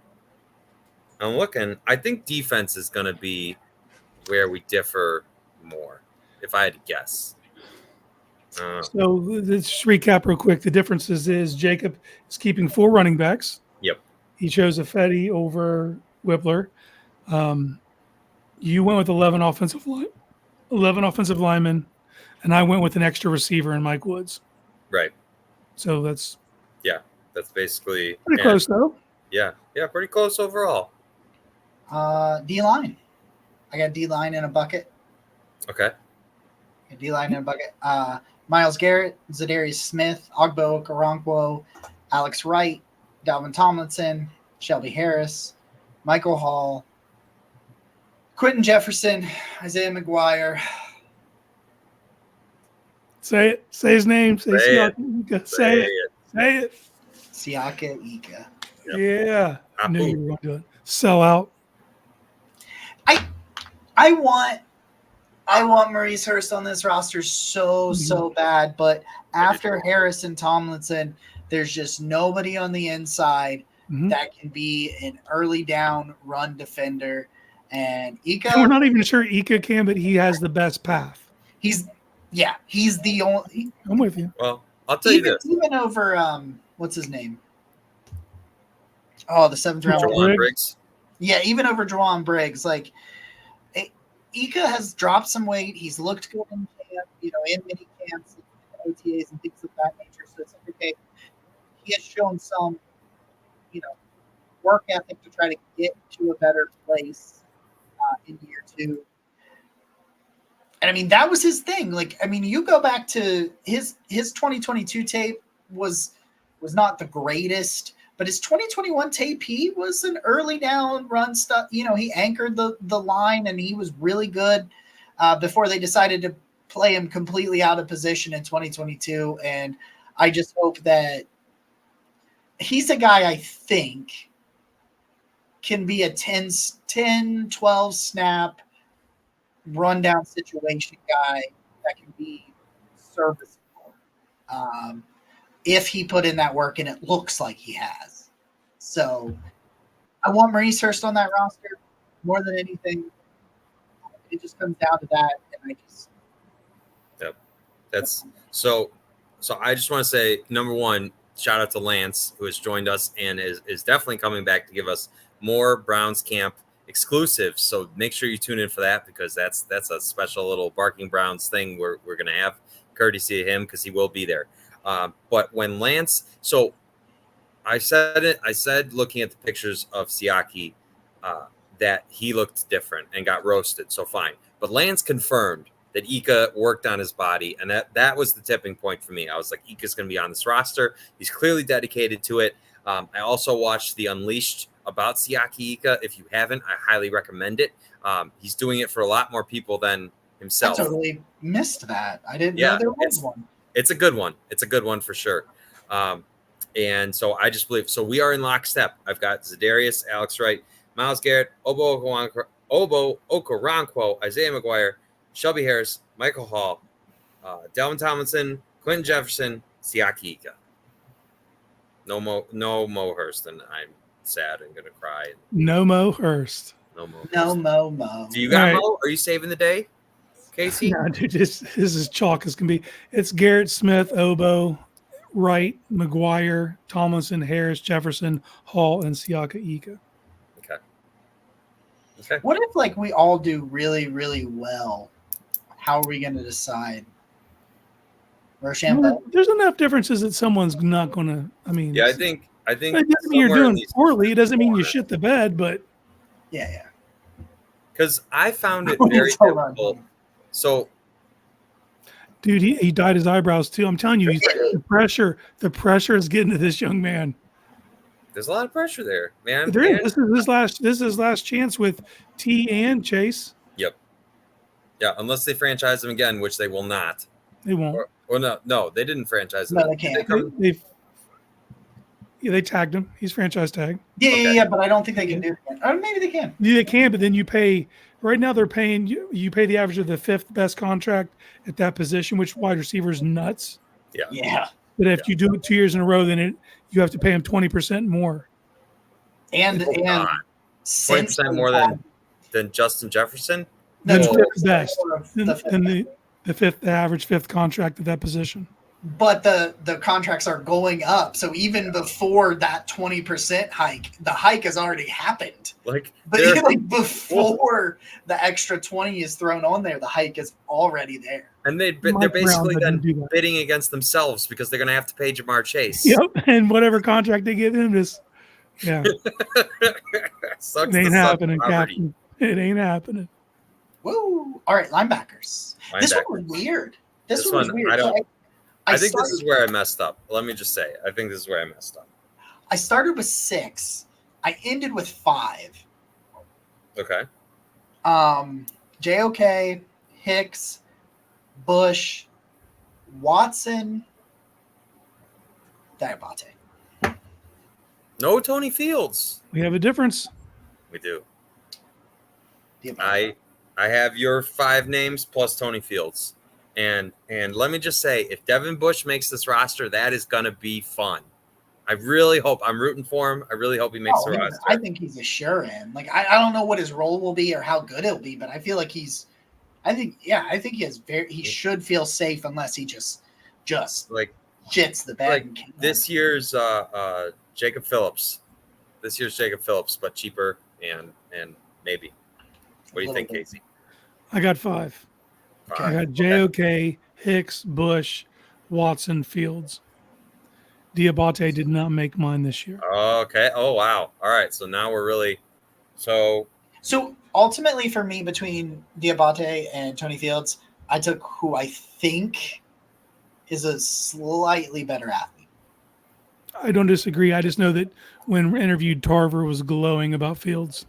I'm looking. I think defense is going to be where we differ more, if I had to guess. So let's just recap real quick. The differences is Jacob is keeping 4 running backs. Yep. He chose Affetti over Whippler. You went with 11 offensive linemen, and I went with an extra receiver in Mike Woods. Right. So that's basically pretty close, though. Yeah, pretty close overall. D-line. I got D-line in a bucket. Okay. D-line in a bucket. Myles Garrett, Zadarius Smith, Ogbo Okoronkwo, Alex Wright, Dalvin Tomlinson, Shelby Harris, Michael Hall, Quentin Jefferson, Isaiah McGuire. Say it. Say his name. Say it. Say it. Siaka Ika. Yep. Yeah. I knew you were going to do it. Sell out. I want Maurice Hurst on this roster so bad, but after Harris and Tomlinson, there's just nobody on the inside that can be an early down run defender. And Ika, and we're not even sure Ika can, but he has the best path. He's the only. I'm with you. Well, I'll tell you this. Even over what's his name? Oh, the 7th round. Jawan Briggs. Yeah, even over Jawan Briggs. Like, Ika has dropped some weight. He's looked good in camp, in mini camps, OTAs, and things of that nature. So it's like, okay, he has shown some, work ethic to try to get to a better place in year 2. And I mean, that was his thing. Like, I mean, you go back to his 2022 tape was not the greatest, but his 2021 tape, he was an early down run stuff. He anchored the line, and he was really good before they decided to play him completely out of position in 2022. And I just hope that he's a guy I think can be a 10, 12 snap rundown situation guy that can be serviceable if he put in that work, and it looks like he has. So I want Maurice Hurst on that roster more than anything. It just comes down to that, and that's so I just want to say, number one, shout out to Lance, who has joined us and is definitely coming back to give us more Browns camp exclusives. So make sure you tune in for that, because that's a special little Barking Browns thing we're going to have, courtesy of him, because he will be there. But when Lance, so I said looking at the pictures of Siaki that he looked different and got roasted. So fine. But Lance confirmed that Ika worked on his body, and that was the tipping point for me. I was like, Ika's going to be on this roster. He's clearly dedicated to it. I also watched the Unleashed about Siaki Ika. If you haven't, I highly recommend it. He's doing it for a lot more people than himself. I totally missed that. I didn't know there was one. It's a good one. It's a good one for sure. And so I just believe. So we are in lockstep. I've got Za'Darius, Alex Wright, Myles Garrett, Obo Okoronkwo, Isaiah McGuire, Shelby Harris, Michael Hall, Dalvin Tomlinson, Quentin Jefferson, Siaki Ika. No Mo Hurst, and I'm sad and gonna cry. No Mo Hurst. No Mo. No Hurst. Mo. Do you got All right. Mo? Are you saving the day, Casey? No, dude, this is chalk as can be. It's Garrett, Smith, Obo, Wright, McGuire, Tomlinson, Harris, Jefferson, Hall, and Siaka Ika. Okay. What if like we all do really, really well? How are we going to decide? Rochambeau? There's enough differences that someone's not going to. I mean, Yeah, I think. it doesn't mean you're somewhere in doing these poorly. It doesn't mean you corners. shit the bed, but Yeah. Because I found it Oh, very it's all right. difficult. So dude, he dyed his eyebrows too. I'm telling you, the pressure is getting to this young man. there's a lot of pressure there, man. There is. And- This is his last chance with T and Chase. Yep. Yeah, unless they franchise him again, which they will not. They won't. Or no, they didn't franchise him. No, they can't. They tagged him. He's franchise tag. Yeah, but I don't think they can do it again. Or maybe they can. Yeah, they can, but then you pay. Right now, they're paying you pay the average of the fifth best contract at that position, which wide receiver is nuts. Yeah. But if you do it 2 years in a row, then you have to pay him 20% more. And since 20% more than Justin Jefferson. That's No. fifth best. the fifth. And the average fifth contract at that position. But the contracts are going up. So even before that 20% hike, the hike has already happened. Like, But they're- like before the extra 20 is thrown on there, the hike is already there. and they're Mike basically Brown then didn't do that. bidding against themselves because they're going to have to pay Jamar Chase. Yep, and whatever contract they give him, just yeah, Sucks it to ain't suck happening, poverty. Captain. It ain't happening. Woo! All right, linebackers. This one was weird. This one was one, weird. I don't- So I think this is where I messed up. Let me just say, I think this is where I messed up. I started with 6. I ended with 5. Okay. JOK, Hicks, Bush, Watson, Diabate. No Tony Fields. We have a difference. We do. Diabate. I have your 5 names plus Tony Fields. And let me just say, if Devin Bush makes this roster, that is going to be fun. I really hope. I'm rooting for him. I really hope he makes the roster. I think he's a sure in. Like I don't know what his role will be or how good it'll be, but I feel like he should feel safe unless he just Like shits the bed. like and can't- this year's Jacob Phillips. This year's Jacob Phillips, but cheaper and maybe. What do you think, Little bit. Casey? I got 5. Okay. I got JOK, Hicks, Bush, Watson, Fields. Diabate did not make mine this year. Okay. Oh wow. All right. So now we're really so ultimately for me, between Diabate and Tony Fields, I took who I think is a slightly better athlete. I don't disagree. I just know that when interviewed, Tarver was glowing about Fields.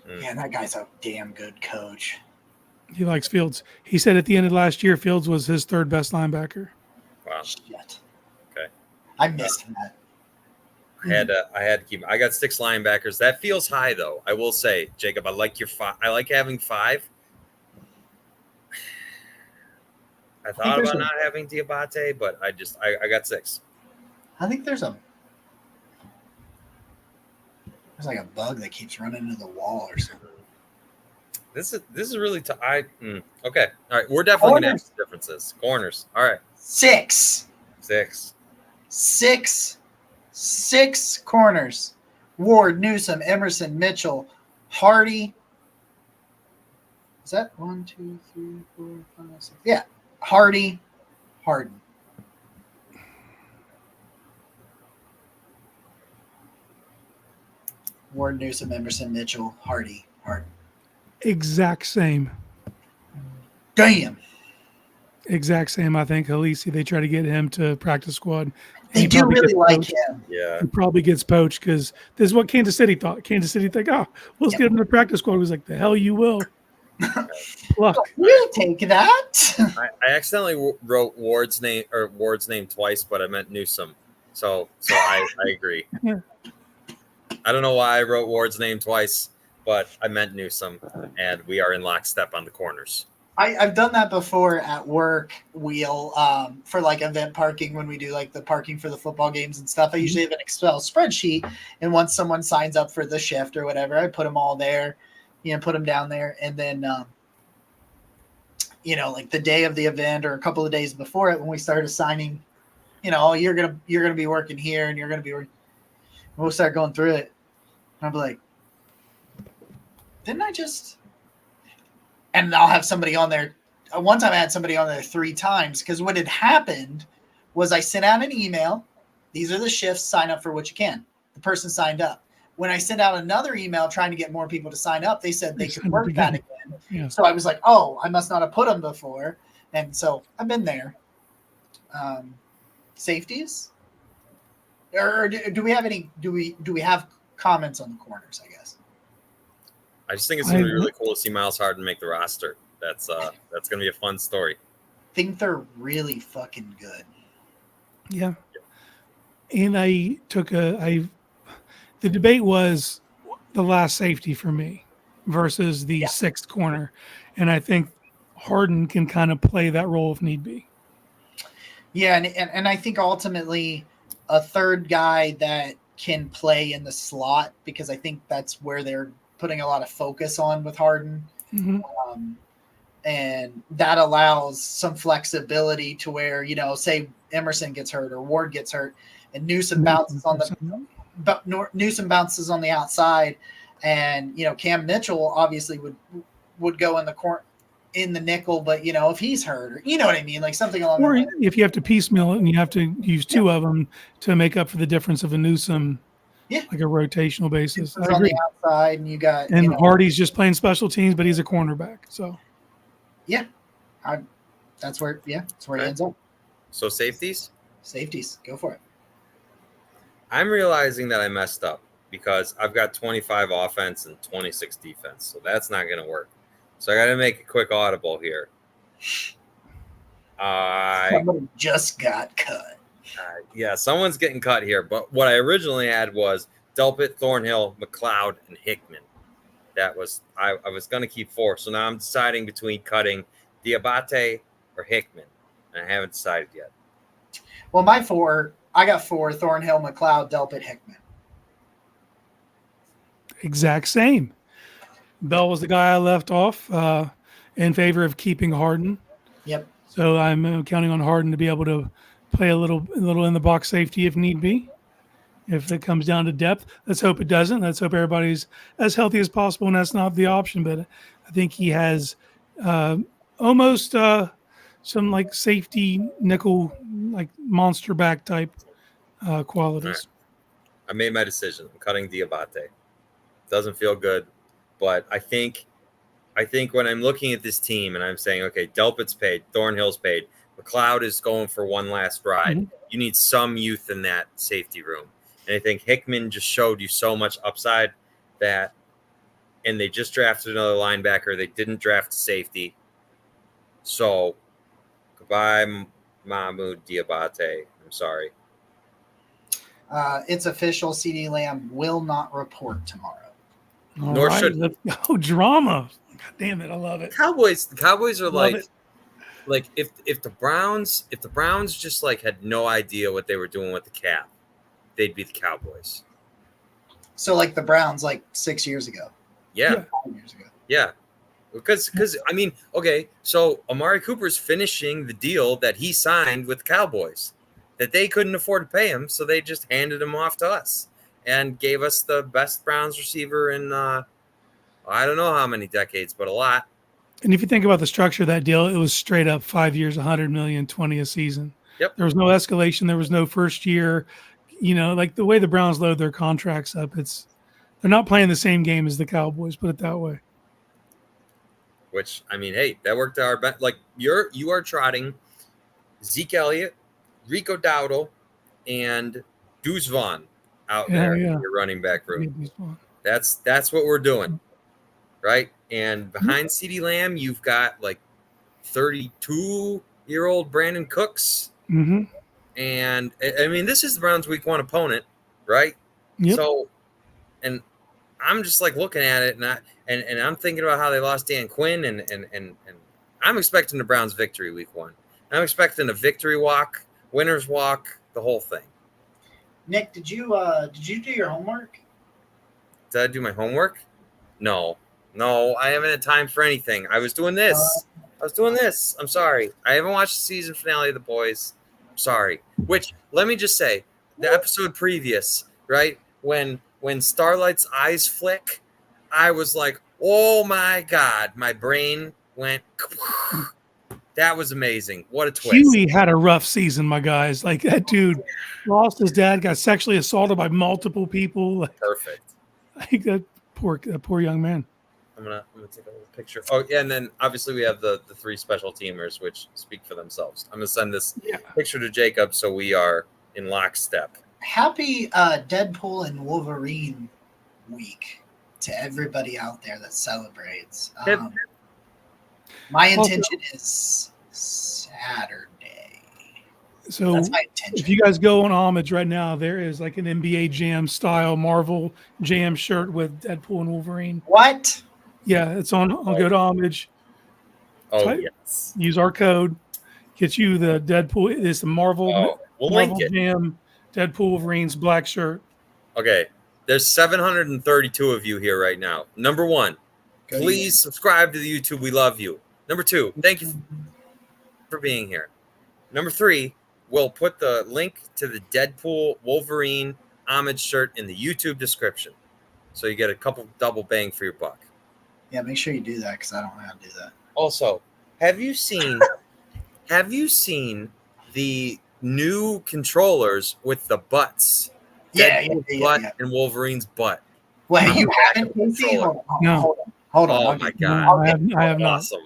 Man, that guy's a damn good coach. He likes Fields. He said at the end of last year, Fields was his third best linebacker. wow. Shit. Okay. I missed that. I had to keep. I got 6 linebackers. That feels high though. I will say, Jacob. I like your 5. I like having 5. I thought about not having Diabate, but I got 6. I think there's like a bug that keeps running into the wall or something. This is really tough. Okay. All right. We're definitely gonna have some differences. Corners. All right. 6 corners. Ward, Newsome, Emerson, Mitchell, Hardy. Is that 1, 2, 3, 4, 5, 6? Yeah. Hardy, Harden. Ward, Newsome, Emerson, Mitchell, Hardy, Harden. Exact same. Damn. Exact same. I think Halisi, they try to get him to practice squad. They He do probably really gets like poached. him. Yeah. He probably gets poached because this is what Kansas City thought. Kansas City think, let's get him to practice squad. He was like, the hell you will. Look, We'll take that. I accidentally wrote Ward's name twice, but I meant Newsome. So I agree. Yeah. I don't know why I wrote Ward's name twice, but I meant Newsome, and we are in lockstep on the corners. I've done that before at work. We'll for like event parking when we do like the parking for the football games and stuff. I usually have an Excel spreadsheet, and once someone signs up for the shift or whatever, I put them all there, put them down there, and then like the day of the event or a couple of days before it, when we start assigning, you're gonna be working here and you're gonna be working. We'll start going through it, and I'll be like, didn't I just? And I'll have somebody on there. One time I had somebody on there 3 times because what had happened was I sent out an email. These are the shifts. Sign up for what you can. The person signed up. When I sent out another email trying to get more people to sign up, they said they could work that again. Yeah. So I was like, oh, I must not have put them before. And so I've been there. Safeties? Or do we have any? Do we have comments on the corners? I guess. I just think it's going to be really cool to see Miles Harden make the roster. That's going to be a fun story. I think they're really fucking good. Yeah. And the debate was the last safety for me versus the 6th corner. And I think Harden can kind of play that role if need be. Yeah. And I think ultimately a third guy that can play in the slot, because I think that's where they're putting a lot of focus on with Harden. Mm-hmm. And that allows some flexibility to where, say Emerson gets hurt or Ward gets hurt and Newsome bounces on the outside. And, Cam Mitchell obviously would go in the corner in the nickel, but if he's hurt or, you know what I mean? Like something along or that line. If you have to piecemeal it and you have to use 2 of them to make up for the difference of a Newsome. Yeah, like a rotational basis. On the outside, and you got Hardy's just playing special teams, but he's a cornerback. So, that's where he ends up. So safeties, go for it. I'm realizing that I messed up because I've got 25 offense and 26 defense, so that's not going to work. So I got to make a quick audible here. Somebody just got cut. Someone's getting cut here. But what I originally had was Delpit, Thornhill, McLeod, and Hickman. That was I was going to keep 4. So now I'm deciding between cutting Diabate or Hickman, and I haven't decided yet. Well, I got 4: Thornhill, McLeod, Delpit, Hickman. Exact same. Bell was the guy I left off in favor of keeping Harden. Yep. So I'm counting on Harden to be able to play a little in the box safety if need be. If it comes down to depth, let's hope it doesn't. Let's hope everybody's as healthy as possible, and that's not the option. But I think he has almost some like safety nickel, like monster back type qualities. Right. I made my decision. I'm cutting Diabate. Doesn't feel good, but I think when I'm looking at this team and I'm saying, okay, Delpit's paid, Thornhill's paid, McLeod is going for one last ride. Mm-hmm. You need some youth in that safety room. And I think Hickman just showed you so much upside and they just drafted another linebacker. They didn't draft a safety. So goodbye, Mahmoud Diabate. I'm sorry. It's official. CeeDee Lamb will not report tomorrow. Nor should. Drama. God damn it. I love it. The Cowboys are like if the Browns just like had no idea what they were doing with the cap, they'd be the Cowboys. So like the Browns like 6 years ago. Yeah. 5 years ago. Yeah. Because I mean, okay, so Amari Cooper's finishing the deal that he signed with the Cowboys that they couldn't afford to pay him, so they just handed him off to us and gave us the best Browns receiver in I don't know how many decades, but a lot. And if you think about the structure of that deal, it was straight up 5 years, $100 million, 20 a season. Yep. There was no escalation. There was no first year. Like the way the Browns load their contracts up, they're not playing the same game as the Cowboys, put it that way. Which, I mean, hey, that worked out our best. Like you are trotting Zeke Elliott, Rico Dowdle, and Deuce Vaughn out there in your running back room. That's what we're doing, right? And behind CeeDee Lamb, you've got like 32-year-old Brandon Cooks. Mm-hmm. And I mean, this is the Browns' week 1 opponent, right? Yep. So, and I'm just like looking at it, and I'm thinking about how they lost Dan Quinn, and I'm expecting the Browns' victory week 1. I'm expecting a victory walk, winner's walk, the whole thing. Nick, did you do your homework? Did I do my homework? No, I haven't had time for anything. I was doing this. I'm sorry. I haven't watched the season finale of The Boys. I'm sorry. Which, let me just say, the episode previous, right, when Starlight's eyes flick, I was like, oh my God, my brain went. That was amazing. What a twist. Huey had a rough season, my guys. Like, that dude lost his dad, got sexually assaulted by multiple people. Perfect. Like that poor young man. I'm gonna take a little picture. Oh yeah, and then obviously we have the 3 special teamers, which speak for themselves. I'm gonna send this picture to Jacob so we are in lockstep. Happy Deadpool and Wolverine week to everybody out there that celebrates. My intention is Saturday. So that's my intention. If you guys go on Homage right now, there is like an NBA Jam style Marvel Jam shirt with Deadpool and Wolverine. What? Yeah, it's on. I'll go to Homage. Yes. Use our code. Get you the Deadpool. It's the Marvel Marvel Jam Deadpool Wolverine's black shirt. Okay. There's 732 of you here right now. Number 1, please subscribe to the YouTube. We love you. Number 2, thank you for being here. Number 3, we'll put the link to the Deadpool Wolverine homage shirt in the YouTube description. So you get a couple double bang for your buck. Yeah, make sure you do that because I don't know how to do that. Also, have you seen the new controllers with the butts? Deadpool's butt and Wolverine's butt. Well, you haven't, Casey? Hold on. Oh my God. I have not. Awesome.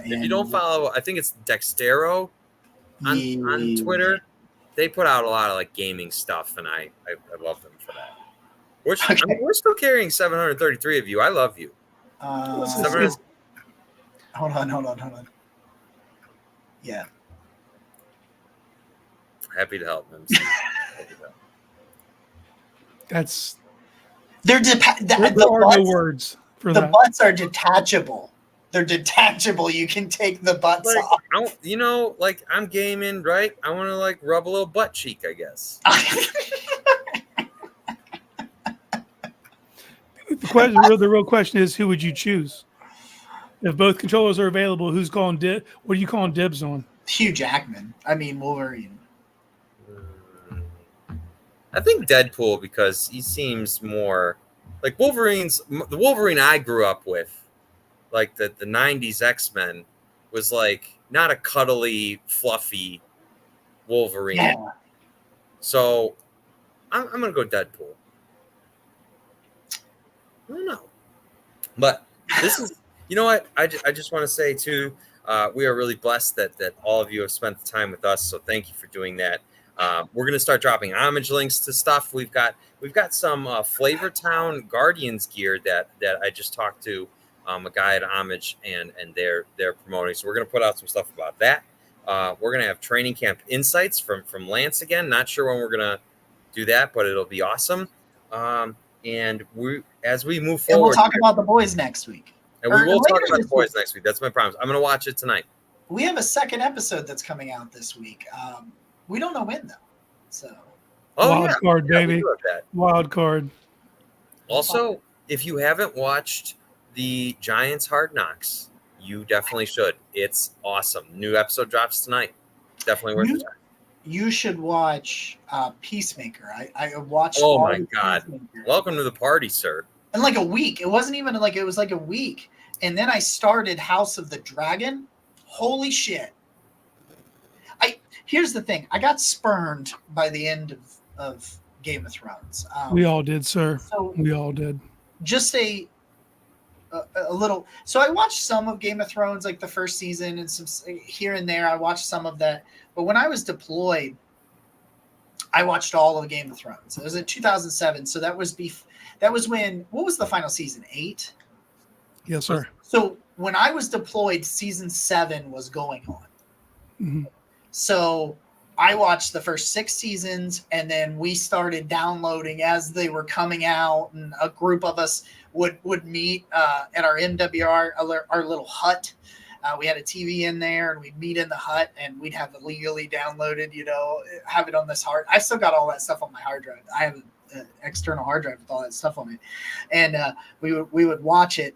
If you don't follow, I think it's Dextero on Twitter. They put out a lot of like gaming stuff, and I love them for that. We're still carrying 733 of you. I love you. Hold on. Yeah. Happy to help them. That's there are no words for that. The butts are detachable. They're detachable. You can take the butts off. I'm gaming, right? I want to like rub a little butt cheek, I guess. The real question is, who would you choose? If both controllers are available, who's calling what are you calling dibs on? Hugh Jackman. I mean Wolverine. I think Deadpool because he seems more like the Wolverine I grew up with, like the 90s X-Men, was like not a cuddly, fluffy Wolverine. Yeah. So I'm going to go Deadpool. I don't know. But this is, you know what? I just want to say, too, we are really blessed that all of you have spent the time with us. So thank you for doing that. We're going to start dropping homage links to stuff. We've got some Flavortown Guardians gear that I just talked to a guy at Homage and they're promoting. So we're going to put out some stuff about that. We're going to have training camp insights from Lance again. Not sure when we're going to do that, but it'll be awesome. And as we move forward, we'll talk about the boys next week. And we will talk about the boys next week. That's my promise. I'm going to watch it tonight. We have a second episode that's coming out this week. We don't know when though. So wild card, baby. Wild card. Also, if you haven't watched the Giants Hard Knocks, you definitely should. It's awesome. New episode drops tonight. Definitely worth it. You should watch Peacemaker. I watched. Oh my God! Welcome to the party, sir. In like a week. It wasn't even like it was like a week, and then I started House of the Dragon. Holy shit! Here's the thing. I got spurned by the end of Game of Thrones. We all did, sir. So we all did. Just a little. So I watched some of Game of Thrones, like the first season, and some here and there. I watched some of that. But when I was deployed, I watched all of Game of Thrones. It was in 2007. So that was when. What was the final season? 8. Yes, sir. So when I was deployed, season 7 was going on. Mm-hmm. So I watched the first 6 seasons, and then we started downloading as they were coming out, and a group of us would meet at our MWR, our little hut. We had a TV in there, and we'd meet in the hut, and we'd have it legally downloaded, have it on this hard. I still got all that stuff on my hard drive. I have an external hard drive with all that stuff on it, and we would watch it.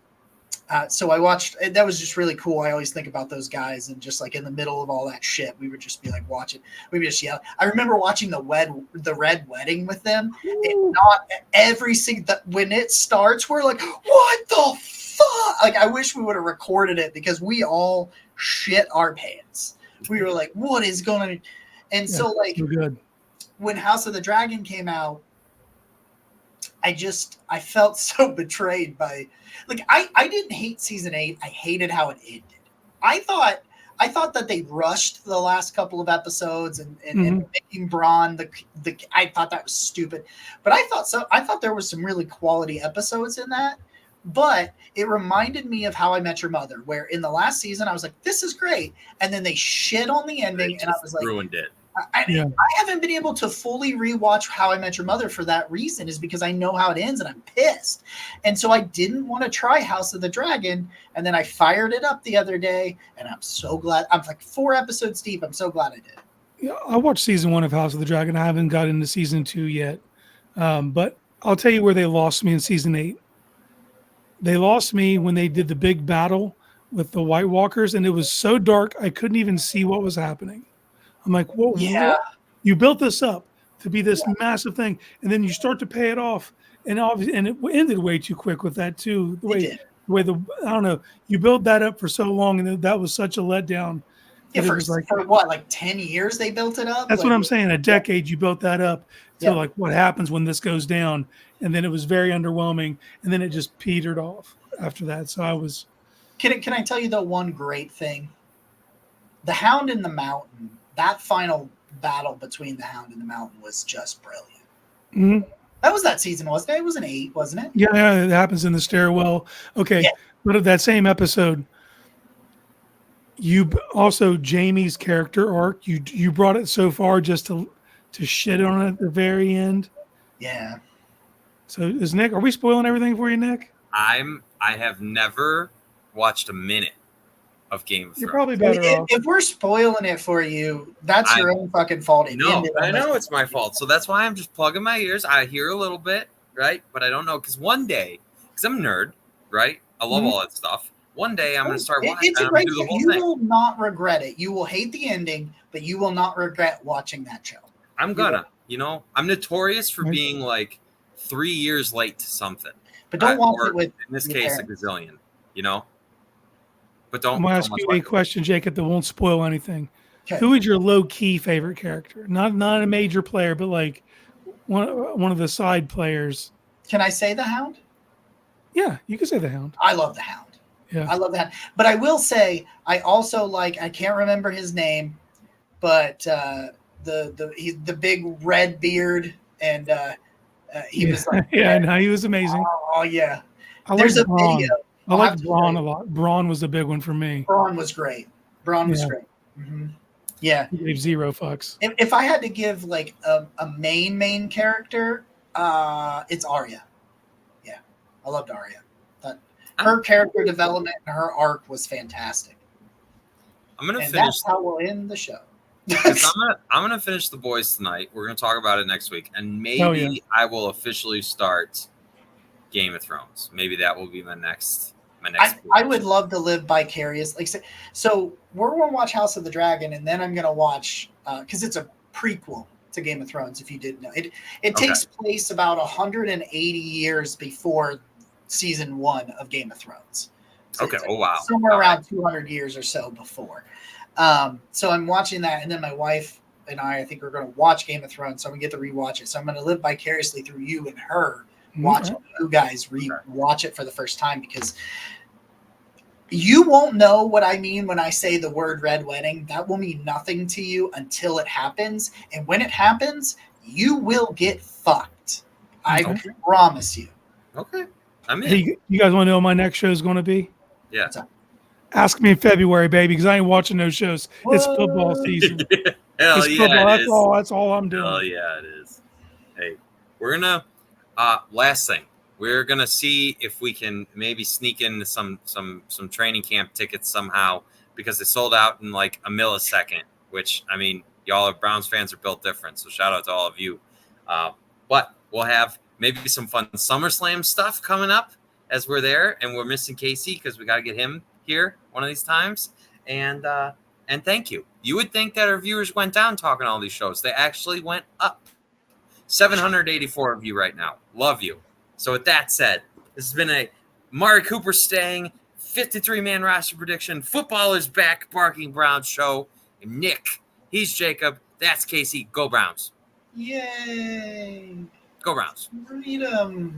So I watched. That was just really cool. I always think about those guys, and just like in the middle of all that shit, we would just be like watching. We would just yell. I remember watching the Red Wedding with them. And not every single when it starts, we're like, what the fuck? Like, I wish we would have recorded it because we all shit our pants. We were like, what is going on? And so like, good. When House of the Dragon came out, I felt so betrayed by, like, I didn't hate season 8. I hated how it ended. I thought that they rushed the last couple of episodes and making Braun I thought that was stupid, but I thought there was some really quality episodes in that. But it reminded me of How I Met Your Mother, where in the last season I was like, this is great, and then they shit on the ending, and I was like, ruined it. I haven't been able to fully rewatch How I Met Your Mother for that reason, is because I know how it ends and I'm pissed. And so I didn't want to try House of the Dragon. And then I fired it up the other day, and I'm so glad. I'm like 4 episodes deep. I'm so glad I did. Yeah, I watched season 1 of House of the Dragon. I haven't got into season 2 yet. But I'll tell you where they lost me in season 8. They lost me when they did the big battle with the White Walkers, and it was so dark I couldn't even see what was happening. I'm like, whoa, yeah. You built this up to be this massive thing, and then you start to pay it off, and it ended way too quick with that too. I don't know, you built that up for so long, and that was such a letdown. Yeah, for what, like 10 years they built it up? That's what I'm saying. A decade you built that up to like what happens when this goes down, and then it was very underwhelming, and then it just petered off after that. So I was. Can I tell you the one great thing? The Hound in the Mountain. That final battle between the Hound and the Mountain was just brilliant. Mm-hmm. That was that season, wasn't it? It was an 8, wasn't it? Yeah, it happens in the stairwell. Okay, but of that same episode, you also Jamie's character arc. You brought it so far just to shit on it at the very end. Yeah. So is Nick? Are we spoiling everything for you, Nick? I have never watched a minute of Game of Thrones. You're probably better off. If we're spoiling it for you, that's your own fucking fault. I know it's my fault. So that's why I'm just plugging my ears. I hear a little bit, right? But I don't know, because one day, because I'm a nerd, right? I love all that stuff. One day I'm going to start watching. It's a great show. You will not regret it. You will hate the ending, but you will not regret watching that show. I'm gonna. I'm notorious for being like 3 years late to something. But don't watch it with, in this case, a gazillion. But don't. I'm gonna ask you a question, Jacob, that won't spoil anything. Okay. Who is your low-key favorite character? Not a major player, but like one of the side players. Can I say the Hound? Yeah, you can say the Hound. I love the Hound. Yeah, I love that. But I will say, I also I can't remember his name, but the big red beard, and he was like, no, he was amazing. Oh yeah. There's a video. I like Braun a lot. Braun was the big one for me. Braun was great. Mm-hmm. Yeah. He gave 0 fucks. If I had to give like a main character, it's Arya. Yeah. I loved Arya. Her character development and her arc was fantastic. I'm gonna finish. That's how we'll end the show. I'm gonna finish The Boys tonight. We're gonna talk about it next week, and maybe I will officially start Game of Thrones. Maybe that will be my next. I would love to live vicariously. So we're gonna watch House of the Dragon, and then I'm gonna watch because it's a prequel to Game of Thrones. If you didn't know, it takes place about 180 years before season 1 of Game of Thrones. So Oh wow. Somewhere around 200 years or so before. So I'm watching that, and then my wife and I think we're going to watch Game of Thrones, so I'm going to get to rewatch it. So I'm going to live vicariously through you and her watching you guys watch it for the first time, because you won't know what I mean when I say the word Red Wedding. That will mean nothing to you until it happens. And when it happens, you will get fucked. I promise you. Okay. I'm in. Hey, you guys want to know what my next show is going to be? Yeah. Ask me in February, baby, because I ain't watching those shows. It's football season. Hell It's yeah, football. it That's is. all. That's all I'm doing. Hell yeah, it is. Hey, we're gonna last thing. We're gonna see if we can maybe sneak in some training camp tickets somehow because they sold out in like a millisecond. Which I mean, y'all are Browns fans are built different. So shout out to all of you. But we'll have maybe some fun SummerSlam stuff coming up as we're there, and we're missing Casey because we got to get him here one of these times. And thank you. You would think that our viewers went down talking all these shows. They actually went up. 784 of you right now. Love you. So with that said, this has been a Amari Cooper staying 53-man roster prediction. Football is back. Barking Browns show. And Nick, he's Jacob. That's Casey. Go Browns. Yay! Go Browns. Freedom.